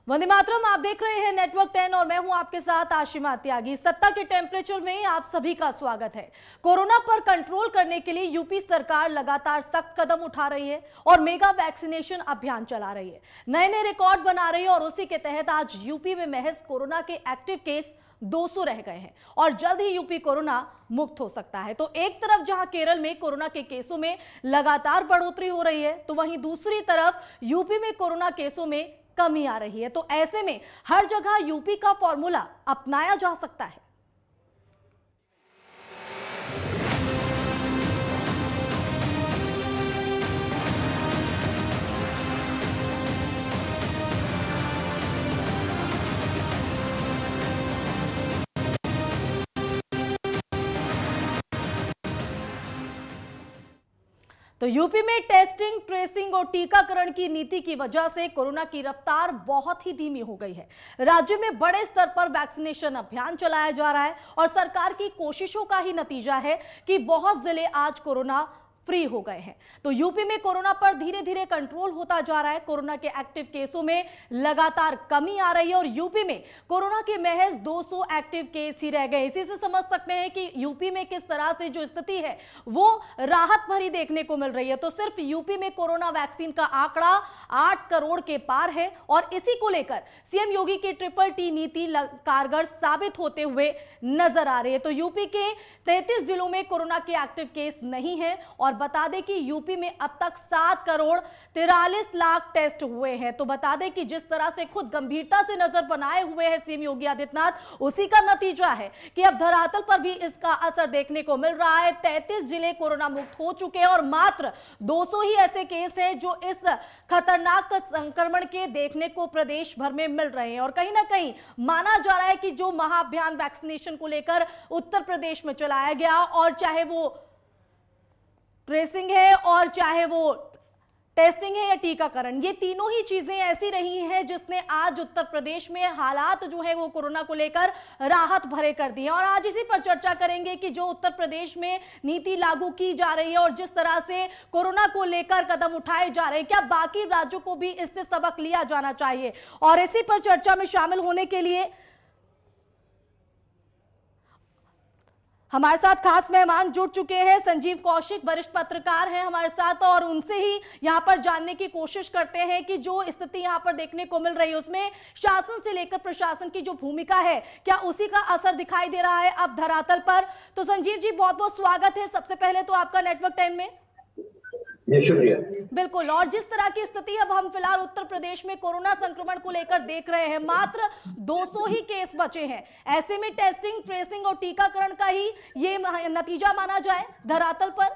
वंदे मातरम, आप देख रहे हैं नेटवर्क 10 और मैं हूं आपके साथ आशिमा त्यागी। सत्ता के टेम्परेचर में आप सभी का स्वागत है। कोरोना पर कंट्रोल करने के लिए यूपी सरकार लगातार सख्त कदम उठा रही है और मेगा वैक्सीनेशन अभियान चला रही है, नए नए रिकॉर्ड बना रही है और उसी के तहत आज यूपी में महज कोरोना के एक्टिव केस 200 रह गए हैं और जल्द ही यूपी कोरोना मुक्त हो सकता है। तो एक तरफ जहां केरल में कोरोना के केसों में लगातार बढ़ोतरी हो रही है, तो वहीं दूसरी तरफ यूपी में कोरोना केसों में कमी आ रही है। तो ऐसे में हर जगह यूपी का फॉर्मूला अपनाया जा सकता है। तो यूपी में टेस्टिंग, ट्रेसिंग और टीकाकरण की नीति की वजह से कोरोना की रफ्तार बहुत ही धीमी हो गई है। राज्य में बड़े स्तर पर वैक्सीनेशन अभियान चलाया जा रहा है और सरकार की कोशिशों का ही नतीजा है कि बहुत जिले आज कोरोना फ्री हो गए हैं। तो यूपी में कोरोना पर धीरे धीरे कंट्रोल होता जा रहा है। कोरोना के एक्टिव केसों में लगातार कमी आ रही है और यूपी में कोरोना के महज 200 एक्टिव केस ही रह गए। इसी से समझ सकते हैं कि यूपी में किस तरह से जो स्थिति है वो राहत भरी देखने को मिल रही है। तो सिर्फ यूपी में कोरोना वैक्सीन का आंकड़ा 8 करोड़ के पार है और इसी को लेकर सीएम योगी की ट्रिपल-टी नीति कारगर साबित होते हुए नजर आ रही है। तो यूपी के 33 जिलों में कोरोना के एक्टिव केस नहीं है और बता दें कि यूपी में अब तक 7 करोड़ 43 लाख टेस्ट हुए हैं। तो बता दें कि जिस तरह से खुद गंभीरता से नजर बनाए हुए हैं सीएम योगी आदित्यनाथ, उसी का नतीजा है कि अब धरातल पर भी इसका असर देखने को मिल रहा है। 33 जिले कोरोना मुक्त हो चुके हैं और मात्र 200 ही ऐसे केस हैं जो इस खतरनाक संक्रमण के देखने को प्रदेश भर में मिल रहे हैं। और कहीं ना कहीं माना जा रहा है कि जो महाअभियान वैक्सीनेशन को लेकर उत्तर प्रदेश में चलाया गया, और चाहे वो ट्रेसिंग है और चाहे वो टेस्टिंग है या टीकाकरण, ये तीनों ही चीजें ऐसी रही हैं जिसने आज उत्तर प्रदेश में हालात जो है वो कोरोना को लेकर राहत भरे कर दिए। और आज इसी पर चर्चा करेंगे कि जो उत्तर प्रदेश में नीति लागू की जा रही है और जिस तरह से कोरोना को लेकर कदम उठाए जा रहे हैं, क्या बाकी राज्यों को भी इससे सबक लिया जाना चाहिए। और इसी पर चर्चा में शामिल होने के लिए हमारे साथ खास मेहमान जुड़ चुके हैं। संजीव कौशिक वरिष्ठ पत्रकार हैं हमारे साथ और उनसे ही यहां पर जानने की कोशिश करते हैं कि जो स्थिति यहां पर देखने को मिल रही है उसमें शासन से लेकर प्रशासन की जो भूमिका है, क्या उसी का असर दिखाई दे रहा है अब धरातल पर। तो संजीव जी, बहुत बहुत स्वागत है सबसे पहले तो आपका नेटवर्क 10 में। जी शुक्रिया। बिल्कुल, और जिस तरह की स्थिति अब हम फिलहाल उत्तर प्रदेश में कोरोना संक्रमण को लेकर देख रहे हैं, मात्र 200 ही केस बचे हैं। ऐसे में टेस्टिंग, ट्रेसिंग और टीकाकरण का ही ये नतीजा माना जाए धरातल पर।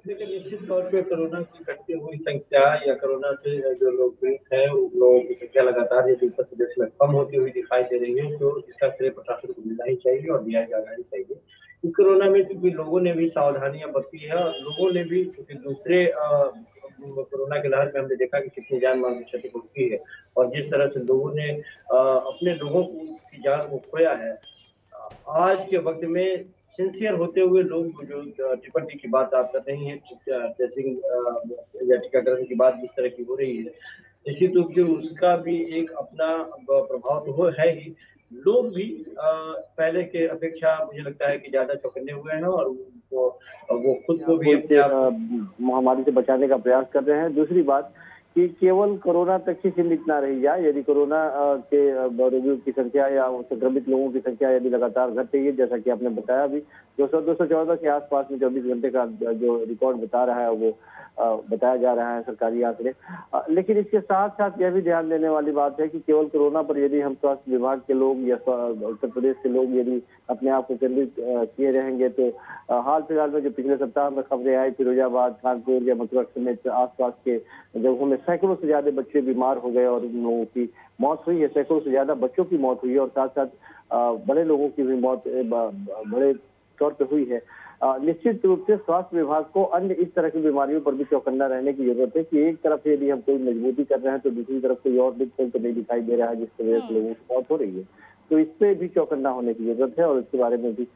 देखिए, निश्चित तौर पे कोरोना की घटती हुई संख्या या कोरोना से जो लोग पीड़ित हैं उन लोगों की संख्या लगातार यदि उत्तर प्रदेश में कम होती हुई दिखाई दे रही है तो इसका श्रेय प्रशासन को मिलना ही चाहिए और दिया जाना ही चाहिए। इस कोरोना में चूंकि लोगों ने भी सावधानियां बरती है और लोगों ने भी चूंकि दूसरे कोरोना के लहर में हमने देखा कि कितनी जान माल की क्षति पहुंची है और जिस तरह से लोगों ने अपने लोगों की जान को खोया है, आज के वक्त में सिंसियर होते हुए लोग जो टी की बात आप कर रही हैं, टेस्टिंग या टीकाकरण की बात जिस तरह की हो रही है, निश्चित रूप से उसका भी एक अपना प्रभाव तो है ही। लोग भी पहले के अपेक्षा मुझे लगता है कि ज्यादा चौकन्ने हुए हैं और वो खुद को भी अपने आप महामारी से बचाने का प्रयास कर रहे हैं। दूसरी बात कि केवल कोरोना तक ही सीमित ना रही जाए। यदि कोरोना के रोगियों की संख्या या संक्रमित लोगों की संख्या यदि लगातार घट रही है, जैसा कि आपने बताया, भी 214 के आसपास में 24 घंटे का जो रिकॉर्ड बता रहा है वो बताया जा रहा है सरकारी आंकड़े। लेकिन इसके साथ साथ यह भी ध्यान देने वाली बात है कि केवल कोरोना पर यदि हम स्वास्थ्य विभाग के लोग या उत्तर प्रदेश के लोग यदि अपने आप को केंद्रित किए रहेंगे तो हाल फिलहाल में जो पिछले सप्ताह में खबरें आई, फिरोजाबाद, कानपुर या मथुरा समेत आसपास के जगहों में सैकड़ों से ज्यादा बच्चे बीमार हो गए और उन लोगों की मौत हुई है। सैकड़ों से ज्यादा बच्चों की मौत हुई है और साथ साथ बड़े लोगों की भी मौत बड़े तौर पर हुई है। निश्चित रूप से स्वास्थ्य विभाग को अन्य इस तरह की बीमारियों पर भी चौकन्ना रहने की जरूरत है कि एक तरफ यदि हम कोई मजबूती कर रहे हैं तो दूसरी तरफ कोई और दिक्कत तो नहीं दिखाई दे रहा है जिसकी वजह से लोगों की मौत हो रही है। तो इस पे भी चौकन्ना होने की जरूरत है और इसके बारे में भी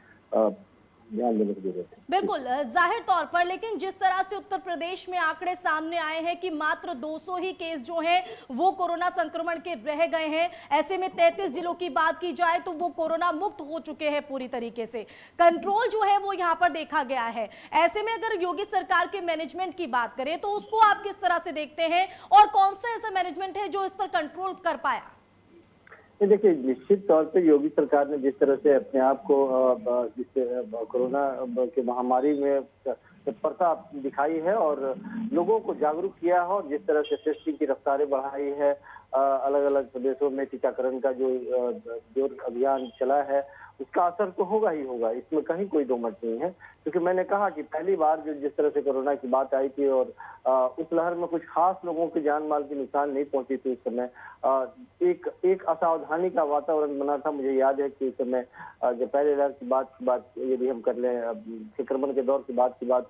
ध्यान देने की जरूरत है। बिल्कुल, जाहिर तौर पर, लेकिन जिस तरह से उत्तर प्रदेश में आंकड़े सामने आए हैं कि मात्र 200 ही केस जो हैं वो कोरोना संक्रमण के रह गए हैं, ऐसे में 33 जिलों की बात की जाए तो वो कोरोना मुक्त हो चुके हैं पूरी तरीके से। कंट्रोल जो है वो यहाँ पर देखा गया है। ऐसे में अगर योगी सरकार के मैनेजमेंट की बात करें तो उसको आप किस तरह से देखते हैं और कौन सा ऐसा मैनेजमेंट है जो इस पर कंट्रोल कर पाया? देखिए, निश्चित तौर पे योगी सरकार ने जिस तरह से अपने आप को कोरोना की महामारी में तत्परता दिखाई है और लोगों को जागरूक किया है और जिस तरह से टेस्टिंग की रफ्तारें बढ़ाई है, अलग अलग प्रदेशों में टीकाकरण का जो अभियान चला है उसका असर तो होगा ही होगा, इसमें कहीं कोई दो मत नहीं है। क्योंकि मैंने कहा कि पहली बार जो जिस तरह से कोरोना की बात आई थी और उस लहर में कुछ खास लोगों के जान माल की नुकसान नहीं पहुंची थी, उस समय एक असावधानी का वातावरण बना था। मुझे याद है कि उस समय जब पहले लहर की बात यदि हम कर लें, संक्रमण के दौर की बात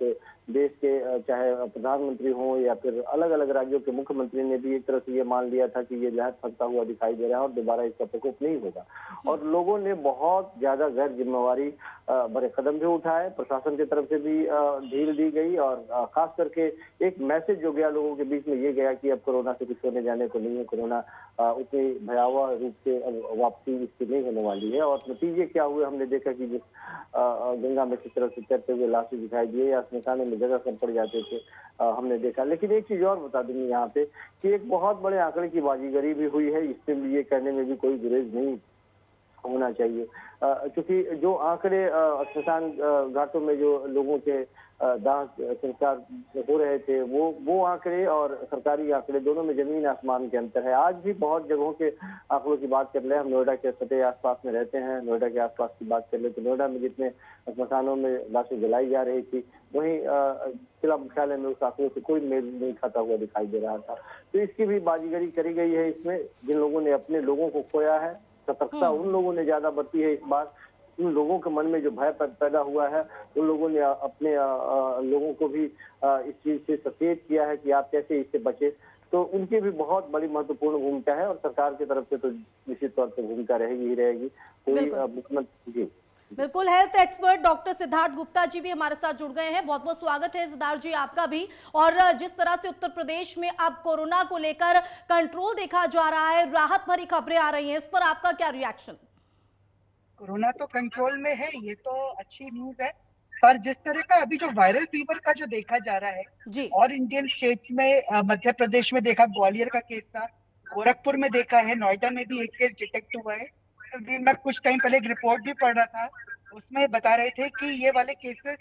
देश के चाहे प्रधानमंत्री हों या फिर अलग अलग राज्यों के मुख्यमंत्री ने भी एक तरह से ये मान लिया था कि ये लहर फंसता हुआ दिखाई दे रहा है और दोबारा इसका प्रकोप नहीं होगा। और लोगों ने बहुत ज्यादा गैर जिम्मेवारी बड़े कदम भी उठाए, प्रशासन की तरफ से भी ढील दी गई और खास करके एक मैसेज जो गया लोगों के बीच में ये गया कि अब कोरोना से कुछ होने जाने को नहीं है, कोरोना उतनी भयावह रूप से अब वापसी इसकी नहीं होने वाली है। और नतीजे क्या हुए हमने देखा कि जिस गंगा में किस तरह से तैरते हुए लाशें दिखाई दिए या स्मशान में जगह कम पड़ जाते थे, हमने देखा। लेकिन एक चीज और बता दूंगी यहाँ पे कि एक बहुत बड़े आंकड़े की बाजीगरी भी हुई है, इससे भी ये कहने में भी कोई गुरेज नहीं होना चाहिए, क्योंकि जो आंकड़े स्मशान घाटों में जो लोगों के दाह संस्कार हो रहे थे वो आंकड़े और सरकारी आंकड़े दोनों में जमीन आसमान के अंतर है। आज भी बहुत जगहों के आंकड़ों की बात कर ले, हम नोएडा के सटे आसपास में रहते हैं, नोएडा के आसपास की बात कर ले तो नोएडा में जितने स्मशानों में लाशें जलाई जा रही थी वहीं जिला मुख्यालय में उस आंकड़ों से कोई मेल नहीं खाता हुआ दिखाई दे रहा था। तो इसकी भी बाजीगरी करी गई है इसमें, जिन लोगों ने अपने लोगों को खोया है, सतर्कता उन लोगों ने ज्यादा बरती है इस बार। उन लोगों के मन में जो भय पैदा हुआ है उन लोगों ने अपने लोगों को भी इस चीज से सचेत किया है कि आप कैसे इससे बचे। तो उनकी भी बहुत बड़ी महत्वपूर्ण भूमिका है और सरकार की तरफ से तो निश्चित तौर पर भूमिका रहेगी ही रहेगी। कोई मुख्यमंत्री जी बिल्कुल, health expert doctor Siddharth Gupta ji भी हमारे साथ जुड़ गए हैं। बहुत बहुत स्वागत है सिद्धार्थ जी आपका भी। और जिस तरह से उत्तर प्रदेश में अब कोरोना को लेकर कंट्रोल देखा जा रहा है, राहत भरी खबरें आ रही हैं, इस पर आपका क्या रिएक्शन? कोरोना तो कंट्रोल में है, ये तो अच्छी न्यूज है, पर जिस तरह का अभी जो वायरल फीवर का जो देखा जा रहा है जी, और इंडियन स्टेट्स में मध्य प्रदेश में देखा, ग्वालियर का केस था, गोरखपुर में देखा है, नोएडा में भी एक केस डिटेक्ट हुआ है। अभी मैं कुछ टाइम पहले एक रिपोर्ट भी पढ़ रहा था, उसमें बता रहे थे कि ये वाले केसेस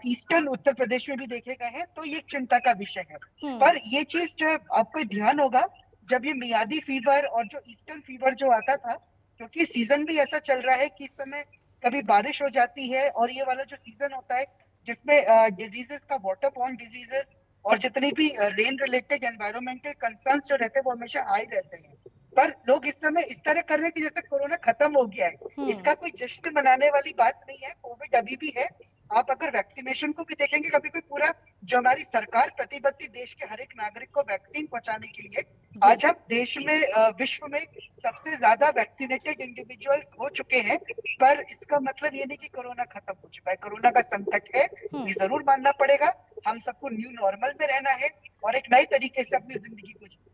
ईस्टर्न उत्तर प्रदेश में भी देखे गए हैं, तो ये चिंता का विषय है। पर ये चीज जो है आपको ध्यान होगा, जब ये मियादी फीवर और जो ईस्टर्न फीवर जो आता था, क्योंकि सीजन भी ऐसा चल रहा है कि इस समय कभी बारिश हो जाती है और ये वाला जो सीजन होता है जिसमें डिजीजेस का, वाटर बॉर्न डिजीजेस और जितनी भी रेन रिलेटेड एनवायरमेंटल कंसर्न्स जो रहते हैं वो हमेशा हाई रहते हैं। पर लोग इस समय इस तरह कर रहे हैं कि जैसे कोरोना खत्म हो गया है। इसका कोई जश्न मनाने वाली बात नहीं है, कोविड अभी भी है। आप अगर वैक्सीनेशन को भी देखेंगे, कभी कोई पूरा जो हमारी सरकार प्रतिबद्ध देश के हर एक नागरिक को वैक्सीन पहुंचाने के लिए, आज हम देश में विश्व में सबसे ज्यादा वैक्सीनेटेड इंडिविजुअल्स हो चुके हैं। पर इसका मतलब ये नहीं कि कोरोना खत्म हो चुका है, कोरोना का संकट है, ये जरूर मानना पड़ेगा। हम सबको न्यू नॉर्मल में रहना है और एक नए तरीके से अपनी जिंदगी को जीना।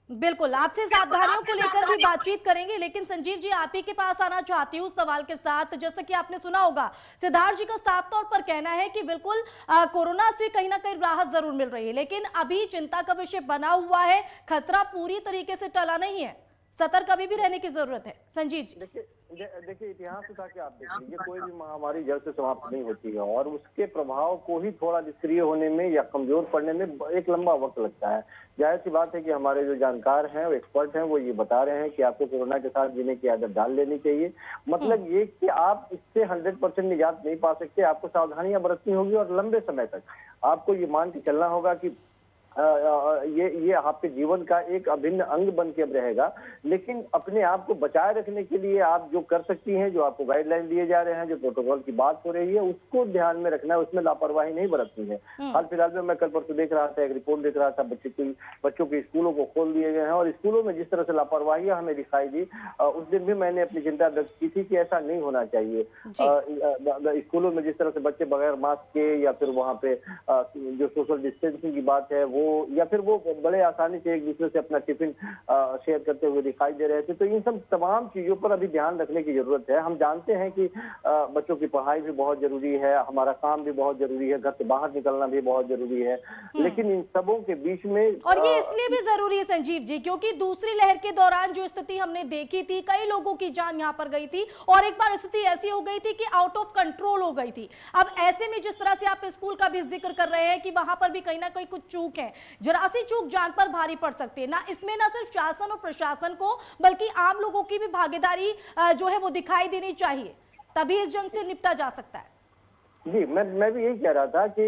बिल्कुल, आपसे सावधानियों को लेकर भी बातचीत करेंगे, लेकिन संजीव जी आप ही के पास आना चाहती हूँ सवाल के साथ। जैसा कि आपने सुना होगा, सिद्धार्थ जी का साफ तौर पर कहना है कि बिल्कुल कोरोना से कहीं ना कहीं राहत जरूर मिल रही है, लेकिन अभी चिंता का विषय बना हुआ है, खतरा पूरी तरीके से टला नहीं है, सतर्क अभी भी रहने की जरूरत है। संजीव जी देखिए, इतिहास उठा के आप देख लीजिए, कोई भी महामारी जड़ से समाप्त नहीं होती है और उसके प्रभाव को ही थोड़ा निष्क्रिय होने में या कमजोर पड़ने में एक लंबा वक्त लगता है। जाहिर सी बात है कि हमारे जो जानकार हैं, वो एक्सपर्ट हैं, वो ये बता रहे हैं कि आपको कोरोना के साथ जीने की आदत डाल लेनी चाहिए। मतलब ये कि आप इससे 100% निजात नहीं पा सकते, आपको सावधानियां बरतनी होगी और लंबे समय तक आपको ये मान के चलना होगा कि ये आपके जीवन का एक अभिन्न अंग बन के अब रहेगा। लेकिन अपने आप को बचाए रखने के लिए आप जो कर सकती हैं, जो आपको गाइडलाइन दिए जा रहे हैं, जो प्रोटोकॉल की बात हो रही है, उसको ध्यान में रखना है, उसमें लापरवाही नहीं बरतनी है। हाल फिलहाल में मैं कल परसों देख रहा था, एक रिपोर्ट देख रहा था, बच्चों के स्कूलों को खोल दिए गए हैं और स्कूलों में जिस तरह से लापरवाही हमें दिखाई दी, उस दिन भी मैंने अपनी चिंता व्यक्त की थी कि ऐसा नहीं होना चाहिए। स्कूलों में जिस तरह से बच्चे बगैर मास्क के या फिर वहाँ पे जो सोशल डिस्टेंसिंग की बात है वो, या फिर वो बड़े आसानी से एक दूसरे से अपना टिफिन शेयर करते हुए दिखाई दे रहे थे। तो इन सब तमाम चीजों पर अभी ध्यान रखने की जरूरत है। हम जानते हैं कि बच्चों की पढ़ाई भी बहुत जरूरी है, हमारा काम भी बहुत जरूरी है, घर से बाहर निकलना भी बहुत जरूरी है, लेकिन इन सबों के बीच में और ये इसलिए भी जरूरी है संजीव जी, क्योंकि दूसरी लहर के दौरान जो स्थिति हमने देखी थी, कई लोगों की जान यहाँ पर गई थी और एक बार स्थिति ऐसी हो गई थी कि आउट ऑफ कंट्रोल हो गई थी। अब ऐसे में जिस तरह से आप स्कूल का भी जिक्र कर रहे हैं कि वहां पर भी कहीं ना कहीं कुछ चूक है, जरा सी चूक जान पर भारी पड़ सकती है ना। इसमें ना सिर्फ शासन और प्रशासन को बल्कि आम लोगों की भी भागीदारी जो है वो दिखाई देनी चाहिए, तभी इस जंग से निपटा जा सकता है। जी, मैं भी यही कह रहा था कि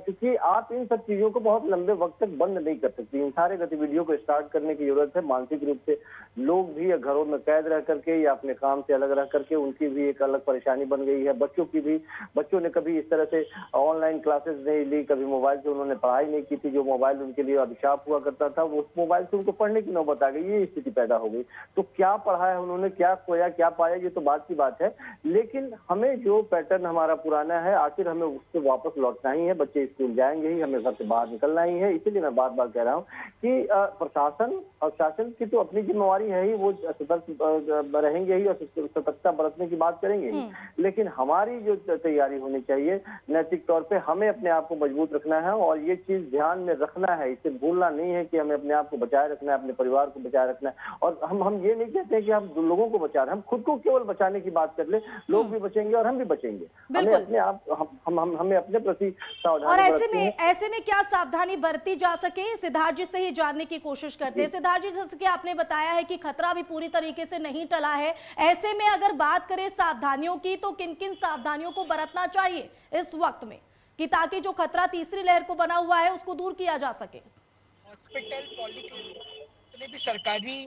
क्योंकि आप इन सब चीजों को बहुत लंबे वक्त तक बंद नहीं कर सकती। इन सारे गतिविधियों को स्टार्ट करने की जरूरत है। मानसिक रूप से लोग भी घरों में कैद रह करके या अपने काम से अलग रह करके उनकी भी एक अलग परेशानी बन गई है। बच्चों की भी, बच्चों ने कभी इस तरह से ऑनलाइन क्लासेस नहीं ली, कभी मोबाइल से उन्होंने पढ़ाई नहीं की थी। जो मोबाइल उनके लिए अभिशाप हुआ करता था, उस मोबाइल से उनको पढ़ने की नौबत आ गई, ये स्थिति पैदा हो गई। तो क्या पढ़ा है उन्होंने, क्या खोया, क्या पाया, ये तो बात की बात है। लेकिन हमें जो पैटर्न हमारा पुराना है, आखिर हमें उससे वापस लौटना ही है। बच्चे स्कूल जाएंगे ही, हमें घर से बाहर निकलना ही है। इसीलिए मैं बार बार कह रहा हूँ कि प्रशासन और शासन की तो अपनी जिम्मेवारी है ही, वो सतर्क रहेंगे ही और सतर्कता बरतने की बात करेंगे ही। लेकिन हमारी जो तैयारी होनी चाहिए नैतिक तौर पे, हमें अपने आप को मजबूत रखना है और ये चीज ध्यान में रखना है। इसे भूलना नहीं है कि हमें अपने आप को बचाए रखना है, अपने परिवार को बचाए रखना है। और हम ये नहीं कहते हैं कि हम लोगों को बचा रहे हैं, हम खुद को केवल बचाने की बात कर ले, लोग भी बचेंगे और हम भी बचेंगे। हमें अपने आप हमें अपने प्रति सावधानी और ऐसे में क्या सावधानी बरती जा सके, सिद्धार्थ जी से ही जानने की कोशिश करते हैं। सिद्धार्थ जी, जैसे कि आपने बताया है कि खतरा भी पूरी तरीके से नहीं टला है, ऐसे में अगर बात करें सावधानियों की, तो किन किन सावधानियों को बरतना चाहिए इस वक्त में, कि ताकि जो खतरा तीसरी लहर को बना हुआ है उसको दूर किया जा सके? हॉस्पिटल, पॉलिक्लिनिक, जितने भी सरकारी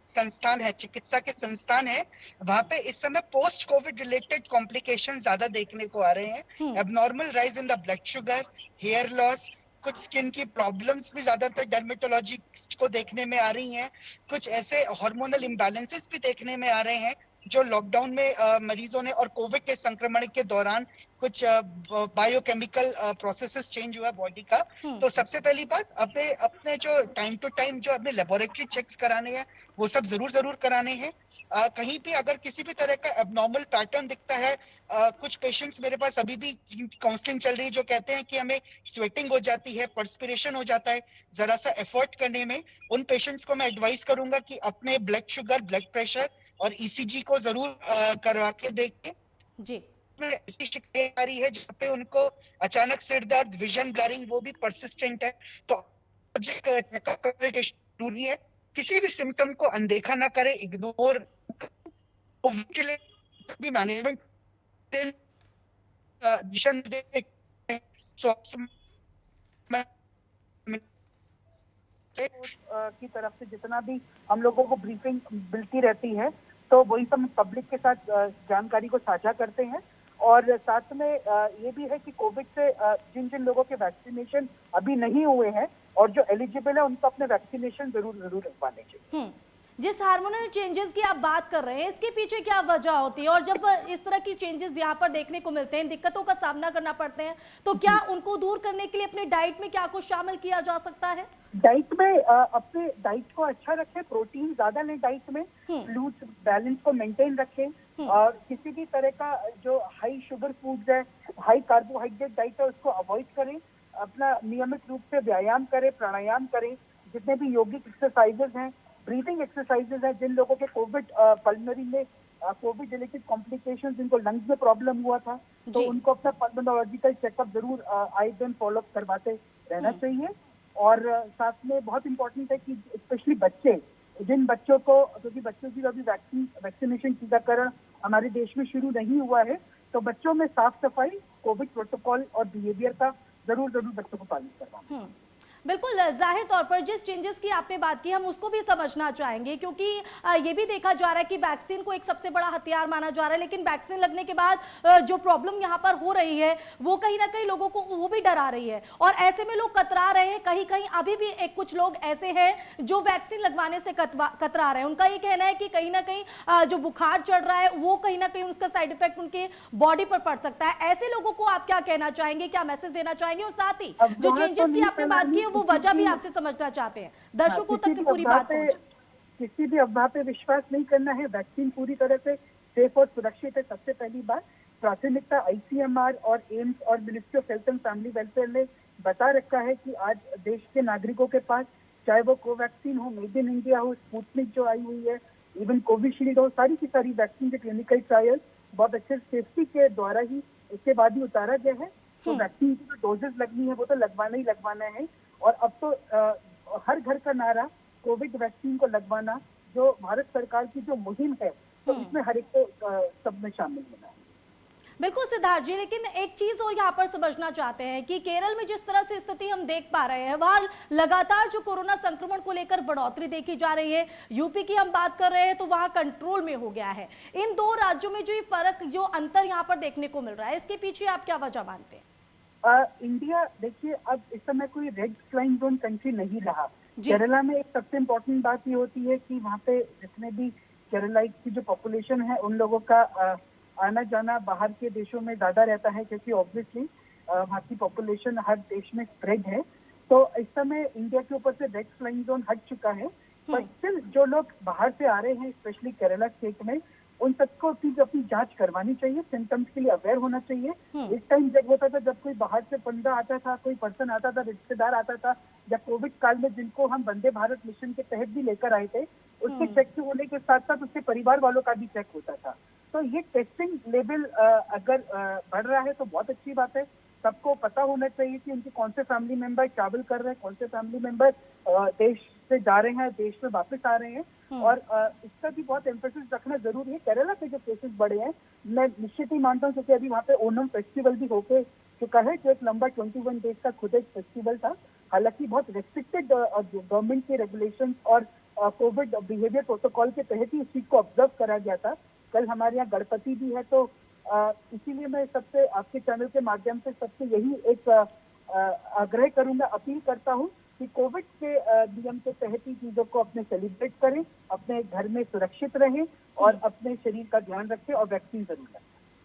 संस्थान है, चिकित्सा के संस्थान है, वहां पे इस समय पोस्ट कोविड रिलेटेड कॉम्प्लिकेशन ज्यादा देखने को आ रहे हैं। Abnormal rise in the blood sugar, hair loss, कुछ स्किन की प्रॉब्लम्स भी ज्यादातर डर्मेटोलॉजिस्ट को देखने में आ रही हैं। कुछ ऐसे हार्मोनल इम्बैलेंसेस भी देखने में आ रहे हैं जो लॉकडाउन में मरीजों ने और कोविड के संक्रमण के दौरान कुछ बायोकेमिकल प्रोसेसेस चेंज हुआ बॉडी का। तो सबसे पहली बात, अपने जो टाइम टू टाइम जो अपने लेबोरेटरी चेक्स कराने हैं वो सब जरूर कराने हैं। कहीं भी अगर किसी भी तरह का एबनॉर्मल पैटर्न दिखता है, कुछ पेशेंट्स मेरे पास अभी भी काउंसलिंग चल रही है जो कहते हैं कि हमें स्वेटिंग हो जाती है, पर्सपिरेशन हो जाता है जरा सा एफर्ट करने में, उन पेशेंट्स को मैं एडवाइस करूंगा कि अपने ब्लड शुगर, ब्लड प्रेशर और ईसीजी को जरूर करवा के देखें। जी, ऐसी शिकायत आ रही है जहाँ पे उनको अचानक सिर दर्द, विजन ब्लरिंग, वो भी परसिस्टेंट है, तो चेकअप जरूरी है। किसी भी सिम्टम को अनदेखा ना करें, इग्नोर भी मैनेजमेंट की तरफ से जितना भी हम लोगों को ब्रीफिंग मिलती रहती है, तो वही सब पब्लिक के साथ जानकारी को साझा करते हैं। और साथ में ये भी है कि कोविड से जिन जिन लोगों के वैक्सीनेशन अभी नहीं हुए हैं और जो एलिजिबल है उनको अपने वैक्सीनेशन जरूर लगवाने चाहिए। जिस हार्मोनल चेंजेस की आप बात कर रहे हैं, इसके पीछे क्या वजह होती है? और जब इस तरह की चेंजेस यहाँ पर देखने को मिलते हैं, दिक्कतों का सामना करना पड़ते हैं, तो क्या उनको दूर करने के लिए अपने डाइट में क्या कुछ शामिल किया जा सकता है? डाइट में अपने डाइट को अच्छा रखें, प्रोटीन ज्यादा लें डाइट में, फ्लूइड्स बैलेंस को मेंटेन रखें और किसी भी तरह का जो हाई शुगर फूड्स है, हाई कार्बोहाइड्रेट डाइट है, उसको अवॉइड करें। अपना नियमित रूप से व्यायाम करें, प्राणायाम करें, जितने भी योगिक एक्सरसाइजेज हैं, ब्रीथिंग एक्सरसाइजेज हैं। जिन लोगों के कोविड पल्मोनरी में कोविड रिलेटेड कॉम्प्लिकेशन, जिनको लंग्स में प्रॉब्लम हुआ था, तो उनको अपना पल्मोनोलॉजिकल चेकअप जरूर आए दिन फॉलो करवाते रहना चाहिए। और साथ में बहुत इंपॉर्टेंट है कि स्पेशली बच्चे, जिन बच्चों को, क्योंकि बच्चों की अभी वैक्सीनेशन टीकाकरण हमारे देश में शुरू नहीं हुआ है, तो बच्चों में साफ सफाई, कोविड प्रोटोकॉल और बिहेवियर का जरूर बच्चों को पालन करवाना। बिल्कुल, जाहिर तौर पर जिस चेंजेस की आपने बात की हम उसको भी समझना चाहेंगे, क्योंकि ये भी देखा जा रहा है कि वैक्सीन को एक सबसे बड़ा हथियार माना जा रहा है, लेकिन वैक्सीन लगने के बाद जो प्रॉब्लम यहाँ पर हो रही है वो कहीं ना कहीं लोगों को वो भी डरा रही है, और ऐसे में लोग कतरा रहे हैं। कहीं कहीं अभी भी कुछ लोग ऐसे हैं जो वैक्सीन लगवाने से कतरा रहे हैं। उनका ये कहना है कि कहीं ना कहीं जो बुखार चढ़ रहा है वो कहीं ना कहीं उसका साइड इफेक्ट उनके बॉडी पर पड़ सकता है। ऐसे लोगों को आप क्या कहना चाहेंगे, क्या मैसेज देना चाहेंगे, और साथ ही जो चेंजेस की आपने बात की है वो वजह भी आपसे समझना चाहते हैं, दर्शकों तक की पूरी बात पहुंचे। किसी भी अफवाह पे विश्वास नहीं करना है। वैक्सीन पूरी तरह से सेफ और सुरक्षित है। सबसे पहली बात, प्राथमिकता आईसीएमआर और एम्स और ministry of health and family welfare ने बता रखा है कि आज देश के नागरिकों के पास, चाहे वो कोवैक्सीन हो, मेड इन इंडिया हो, स्पुतनिक जो आई हुई है, इवन कोविशील्ड हो, सारी की सारी वैक्सीन के क्लिनिकल ट्रायल बहुत अच्छे सेफ्टी के द्वारा ही उसके बाद ही उतारा गया है। तो वैक्सीन की जो डोजेस लगनी है वो तो लगवाना ही लगवाना है। और अब तो हर घर का नारा कोविड वैक्सीन को लगवाना, जो भारत सरकार की जो मुहिम है, तो इसमें हर एक को सब में शामिल होना है। बिल्कुल सिद्धार्थ जी, लेकिन एक चीज और यहाँ पर समझना चाहते हैं कि केरल में जिस तरह से स्थिति हम देख पा रहे हैं, वहाँ लगातार जो कोरोना संक्रमण को लेकर बढ़ोतरी देखी जा रही है। यूपी की हम बात कर रहे हैं तो वहाँ कंट्रोल में हो गया है। इन दो राज्यों में जो ये फर्क, जो अंतर यहाँ पर देखने को मिल रहा है, इसके पीछे आप क्या वजह मानते हैं? इंडिया देखिए, अब इस समय कोई रेड फ्लाइंग जोन कंट्री नहीं रहा। केरला में एक सबसे इम्पोर्टेंट बात ये होती है कि वहाँ पे जितने भी केरलाइट की जो पॉपुलेशन है, उन लोगों का आना जाना बाहर के देशों में ज्यादा रहता है, क्योंकि ऑब्वियसली वहाँ की पॉपुलेशन हर देश में स्प्रेड है। तो इस समय इंडिया के ऊपर से रेड फ्लाइंग जोन हट चुका है। पर स्टिल जो लोग बाहर से आ रहे हैं, स्पेशली केरला स्टेट में, उन सबको अपनी जांच करवानी चाहिए, सिम्टम्स के लिए अवेयर होना चाहिए। इस टाइम जब होता था, जब कोई बाहर से बंदा आता था, कोई पर्सन आता था, रिश्तेदार आता था, या कोविड काल में जिनको हम वंदे भारत मिशन के तहत भी लेकर आए थे, उसके चेक होने के साथ साथ उसके परिवार वालों का भी चेक होता था। तो ये टेस्टिंग लेवल अगर बढ़ रहा है तो बहुत अच्छी बात है। सबको पता होना चाहिए कि उनके कौन से फैमिली मेंबर ट्रैवल कर रहे हैं, कौन से फैमिली मेंबर देश से जा रहे हैं, देश में वापस आ रहे हैं, और इसका भी बहुत एम्फेसिस रखना जरूरी है। केरला के जो केसेस बढ़े हैं, मैं निश्चित ही मानता हूँ, क्योंकि अभी वहाँ पे ओनम फेस्टिवल भी होके चुका है, जो एक लंबा 21 डेज का खुद एक फेस्टिवल था। हालांकि बहुत रेस्ट्रिक्टेड गवर्नमेंट के रेगुलेशन और कोविड बिहेवियर प्रोटोकॉल के तहत ही उस चीज को ऑब्जर्व करा गया था। कल हमारे यहाँ गणपति भी है, तो इसीलिए मैं सबसे, आपके चैनल के माध्यम से सबसे यही एक आग्रह करूंगा, अपील करता हूँ कि कोविड के नियम के तहत ही चीजों को अपने सेलिब्रेट करें, अपने घर में सुरक्षित रहें और अपने शरीर का ध्यान रखें और वैक्सीन जरूर लें।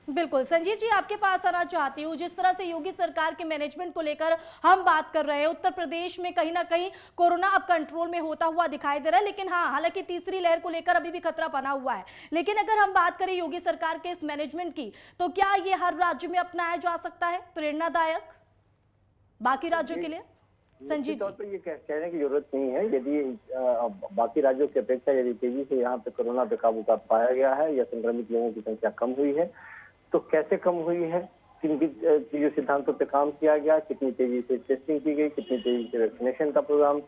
बिल्कुल संजीव जी, आपके पास आना चाहती हूँ। जिस तरह से योगी सरकार के मैनेजमेंट को लेकर हम बात कर रहे हैं, उत्तर प्रदेश में कहीं ना कहीं कोरोना अब कंट्रोल में होता हुआ दिखाई दे रहा है, लेकिन हाँ, हालांकि तीसरी लहर को लेकर अभी भी खतरा बना हुआ है। लेकिन अगर हम बात करें योगी सरकार के इस मैनेजमेंट की, तो क्या ये हर राज्य में अपनाया जा सकता है, प्रेरणादायक बाकी राज्यों के लिए? संजीव जी, तो ये कहने की जरूरत नहीं है। यदि बाकी राज्यों की अपेक्षा यदि तेजी से यहाँ पे कोरोना पे काबू पा पाया गया है या संक्रमित लोगों की संख्या कम हुई है, तो कैसे कम हुई है, किन चीजों सिद्धांतों पे काम किया गया, कितनी तेजी से टेस्टिंग की गई, कितनी तेजी से वैक्सीनेशन का प्रोग्राम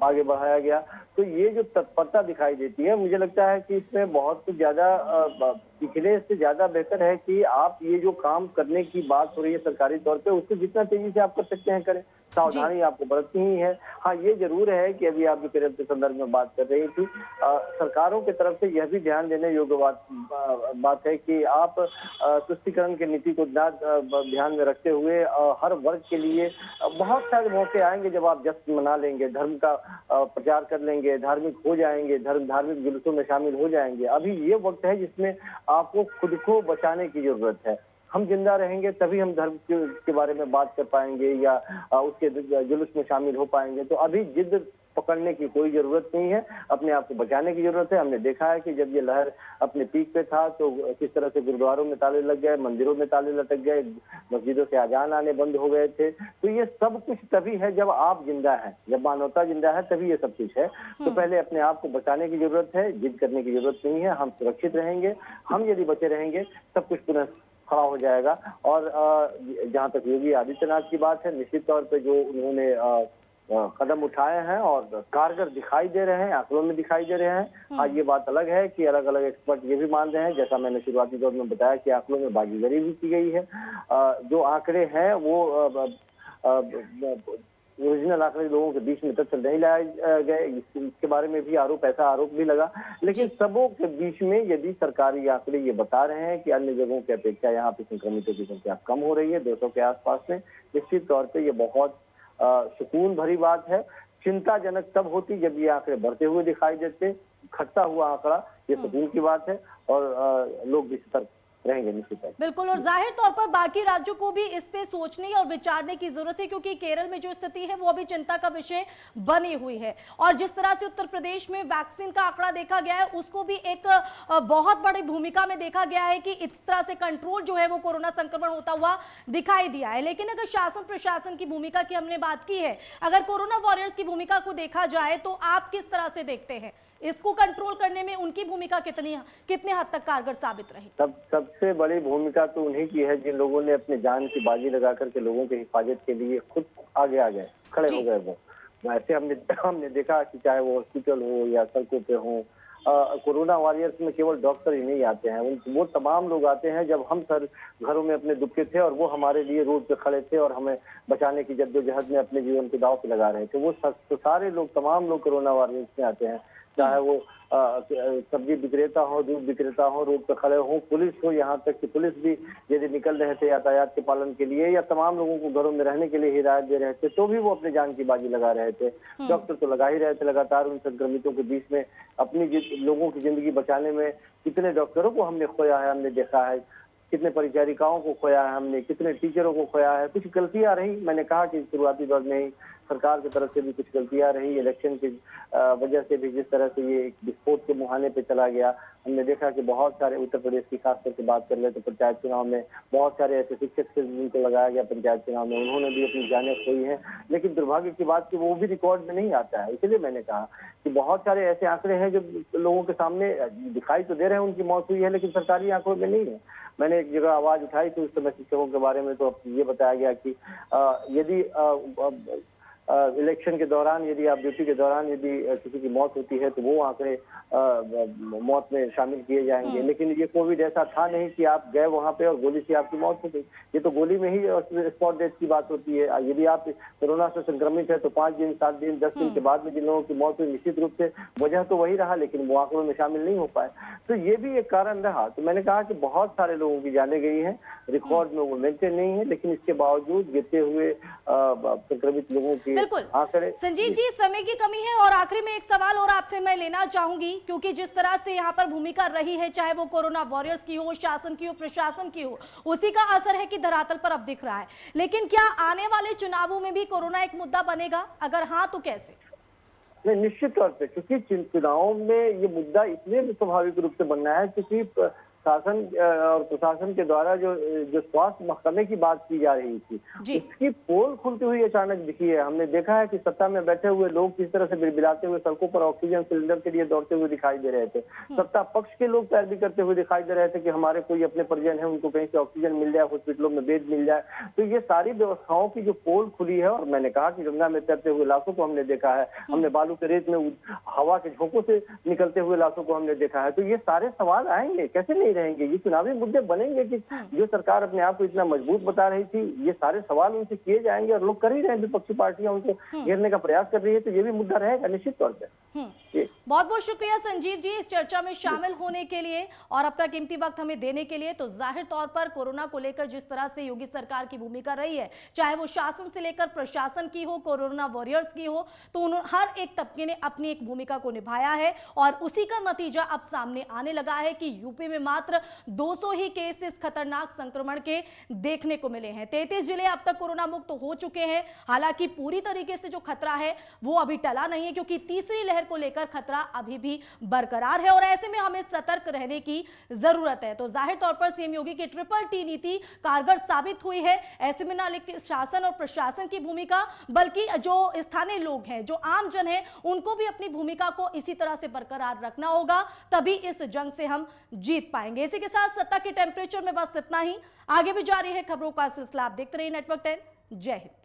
आगे बढ़ाया गया, तो ये जो तत्परता दिखाई देती है, मुझे लगता है कि इसमें बहुत कुछ ज्यादा पिछले से ज्यादा बेहतर है कि आप ये जो काम करने की बात हो रही है सरकारी तौर पे, उसको जितना तेजी से आप कर सकते हैं करें। सावधानी आपको बरतनी ही है। हाँ, ये जरूर है कि अभी आप जो केरल के संदर्भ में बात कर रही थी, सरकारों की तरफ से यह भी ध्यान देने योग्य बात है कि आप तुष्टीकरण की नीति को ध्यान में रखते हुए हर वर्ग के लिए बहुत सारे मौके आएंगे जब आप जश्न मना लेंगे, धर्म का प्रचार कर लेंगे, धार्मिक हो जाएंगे, धार्मिक जुलूसों में शामिल हो जाएंगे। अभी ये वक्त है जिसमें आपको खुद को बचाने की जरूरत है। हम जिंदा रहेंगे तभी हम धर्म के बारे में बात कर पाएंगे या उसके जुलूस में शामिल हो पाएंगे। तो अभी जिद पकड़ने की कोई जरूरत नहीं है, अपने आप को बचाने की जरूरत है। हमने देखा है कि जब ये लहर अपने पीक पे था तो किस तरह से गुरुद्वारों में ताले लग गए, मंदिरों में ताले लटक गए, मस्जिदों से अजान आने बंद हो गए थे। तो ये सब कुछ तभी है जब आप जिंदा है, जब मानवता जिंदा है, तभी ये सब कुछ है। तो पहले अपने आप को बचाने की जरूरत है, जिद करने की जरूरत नहीं है। हम सुरक्षित रहेंगे, हम यदि बचे रहेंगे, सब कुछ पुनः खड़ा हो जाएगा। और जहाँ तक योगी आदित्यनाथ की बात है, निश्चित तौर पे जो उन्होंने कदम उठाए हैं और कारगर दिखाई दे रहे हैं, आंकड़ों में दिखाई दे रहे हैं। हाँ, ये बात अलग है कि अलग अलग एक्सपर्ट ये भी मान रहे हैं, जैसा मैंने शुरुआती दौर में बताया, कि आंकड़ों में बाजीगरी भी की गई है। जो आंकड़े हैं वो ओरिजिनल आंकड़े लोगों के बीच में तथ्य नहीं लाए गए, इसके बारे में भी ऐसा आरोप भी लगा। लेकिन सबों के बीच में यदि सरकारी आंकड़े ये बता रहे हैं कि अन्य जगहों की अपेक्षा यहाँ पे संक्रमितों की संख्या कम हो रही है 200 के आसपास में, निश्चित तौर पे ये बहुत सुकून भरी बात है। चिंताजनक तब होती जब ये आंकड़े बढ़ते हुए दिखाई देते, घटता हुआ आंकड़ा, ये सुकून की बात है और लोग भी सतर्क रहेंगे निश्चित तौर। बिल्कुल, और जाहिर तौर पर बाकी राज्यों को भी इस पे सोचने और विचारने की जरूरत है, क्योंकि केरल में जो स्थिति है वो अभी चिंता का विषय बनी हुई है। और जिस तरह से उत्तर प्रदेश में वैक्सीन का आंकड़ा देखा गया है, उसको भी एक बहुत बड़ी भूमिका में देखा गया है कि इस तरह से कंट्रोल जो है वो कोरोना संक्रमण होता हुआ दिखाई दिया है। लेकिन अगर शासन प्रशासन की भूमिका की हमने बात की है, अगर कोरोना वॉरियर्स की भूमिका को देखा जाए तो आप किस तरह से देखते हैं इसको कंट्रोल करने में उनकी भूमिका कितने हद तक कारगर साबित रही? सबसे बड़ी भूमिका तो उन्हीं की है जिन लोगों ने अपने जान की बाजी लगा करके लोगों की हिफाजत के लिए खुद आगे आ गए, खड़े हो गए। वो वैसे हमने देखा कि चाहे वो हॉस्पिटल हो या सड़कों पे हो, कोरोना वॉरियर्स में केवल डॉक्टर ही नहीं आते हैं, वो तमाम लोग आते हैं। जब हम सर घरों में अपने दुबके थे और वो हमारे लिए रोड पे खड़े थे और हमें बचाने की जद्दोजहद में अपने जीवन को दांव पे लगा रहे थे, वो सारे लोग, तमाम लोग कोरोना वॉरियर्स में आते हैं। चाहे वो सब्जी विक्रेता हो, दूध विक्रेता हो, रोड पर खड़े हो, पुलिस हो, यहाँ तक कि पुलिस भी यदि निकल रहे थे यातायात के पालन के लिए या तमाम लोगों को घरों में रहने के लिए हिदायत दे रहे थे, तो भी वो अपने जान की बाजी लगा रहे थे। डॉक्टर तो लगा ही रहे थे लगातार उन संक्रमितों के बीच में। अपनी लोगों की जिंदगी बचाने में कितने डॉक्टरों को हमने खोया है, हमने देखा है, कितने परिचारिकाओं को खोया है हमने, कितने टीचरों को खोया है। कुछ गलतियां रही, मैंने कहा कि शुरुआती दौर में ही सरकार की तरफ से भी कुछ गलतियां रही, इलेक्शन की वजह से भी जिस तरह से ये विस्फोट के मुहाने पे चला गया। हमने देखा कि बहुत सारे उत्तर प्रदेश की खास करके बात कर ले तो पंचायत चुनाव में बहुत सारे ऐसे शिक्षक थे जिनको लगाया गया पंचायत चुनाव में, उन्होंने भी अपनी जानें खोई हैं। लेकिन दुर्भाग्य की बात कि वो भी रिकॉर्ड में नहीं आता है। इसलिए मैंने कहा कि बहुत सारे ऐसे आंकड़े हैं जो लोगों के सामने दिखाई तो दे रहे हैं उनकी मौत हुई है, लेकिन सरकारी आंकड़ों में नहीं है। मैंने एक जगह आवाज उठाई थी उस समय शिक्षकों के बारे में, तो ये बताया गया कि यदि इलेक्शन के दौरान, यदि आप ड्यूटी के दौरान यदि किसी की मौत होती है तो वो आंकड़े मौत में शामिल किए जाएंगे। लेकिन ये कोविड ऐसा था नहीं कि आप गए वहां पे और गोली से आपकी मौत हो गई। ये तो गोली में ही स्पॉट डेथ की बात होती है। यदि आप कोरोना से संक्रमित है तो 5 दिन, 7 दिन, 10 दिन के बाद में जिन लोगों की मौत हुई, निश्चित रूप से वजह तो वही रहा, लेकिन वो आंकड़ों में शामिल नहीं हो पाए। तो ये भी एक कारण रहा। तो मैंने कहा कि बहुत सारे लोगों की जाने गई है, रिकॉर्ड में वो मेंटेन नहीं है, लेकिन इसके बावजूद गिरते हुए संक्रमित लोगों की बिल्कुल संजीव जी, समय की कमी है और आखिरी में एक सवाल और आपसे मैं लेना चाहूंगी, क्योंकि जिस तरह से यहाँ पर भूमिका रही है, चाहे वो कोरोना वॉरियर्स की हो, शासन की हो, प्रशासन की हो, उसी का असर है कि धरातल पर अब दिख रहा है। लेकिन क्या आने वाले चुनावों में भी कोरोना एक मुद्दा बनेगा? अगर हाँ तो कैसे? नहीं, निश्चित तौर पे, क्योंकि चुनाव में ये मुद्दा इसलिए स्वाभाविक रूप से बनना है क्योंकि शासन और प्रशासन के द्वारा जो स्वास्थ्य महकमे की बात की जा रही थी, उसकी पोल खुलती हुई अचानक दिखी है। हमने देखा है कि सत्ता में बैठे हुए लोग किस तरह से बिलबिलाते हुए सड़कों पर ऑक्सीजन सिलेंडर के लिए दौड़ते हुए दिखाई दे रहे थे। सत्ता पक्ष के लोग पैरवी करते हुए दिखाई दे रहे थे कि हमारे कोई अपने परिजन है, उनको कहीं से ऑक्सीजन मिल जाए, हॉस्पिटलों में बेड मिल जाए। तो ये सारी व्यवस्थाओं की जो पोल खुली है, और मैंने कहा कि गंगा में तैरते हुए लाशों को हमने देखा है, हमने बालू के रेत में हवा के झोंकों से निकलते हुए लाशों को हमने देखा है। तो ये सारे सवाल आएंगे, कैसे नहीं रहेंगे? ये चुनावी मुद्दे बनेंगे कि जो सरकार अपने आप को इतना मजबूत बता रही थी, ये सारे सवाल उनसे किए जाएंगे और लोग कर ही रहे हैं, विपक्षी पार्टियां उनको घेरने का प्रयास कर रही है। तो ये भी मुद्दा रहेगा निश्चित तौर पर। बहुत बहुत शुक्रिया संजीव जी इस चर्चा में शामिल होने के लिए और अपना कीमती वक्त हमें देने के लिए। तो जाहिर तौर पर कोरोना को लेकर जिस तरह से योगी सरकार की भूमिका रही है, चाहे वो शासन से लेकर प्रशासन की हो, कोरोना वॉरियर्स की हो, तो हर एक तबके ने अपनी एक भूमिका को निभाया है और उसी का नतीजा अब सामने आने लगा है कि यूपी में मात्र 200 ही केस इस खतरनाक संक्रमण के देखने को मिले हैं। 33 जिले अब तक कोरोना मुक्त हो चुके हैं। हालांकि पूरी तरीके से जो खतरा है वो अभी टला नहीं है, क्योंकि तीसरी लहर को लेकर खतरा अभी भी बरकरार है और ऐसे में हमें सतर्क रहने की जरूरत है। तो जाहिर तौर पर सीएम योगी की ट्रिपल-T नीति कारगर साबित हुई है। ऐसे में ना लेकिन शासन और प्रशासन की भूमिका, बल्कि जो स्थानीय लोग हैं, जो आम जन है, उनको भी अपनी भूमिका को इसी तरह से बरकरार रखना होगा, तभी इस जंग से हम जीत पाएंगे। इसी के साथ सत्ता के टेम्परेचर में बस इतना ही। आगे भी जारी है खबरों का सिलसिला। आप देखते रहिए नेटवर्क 10। जय हिंद।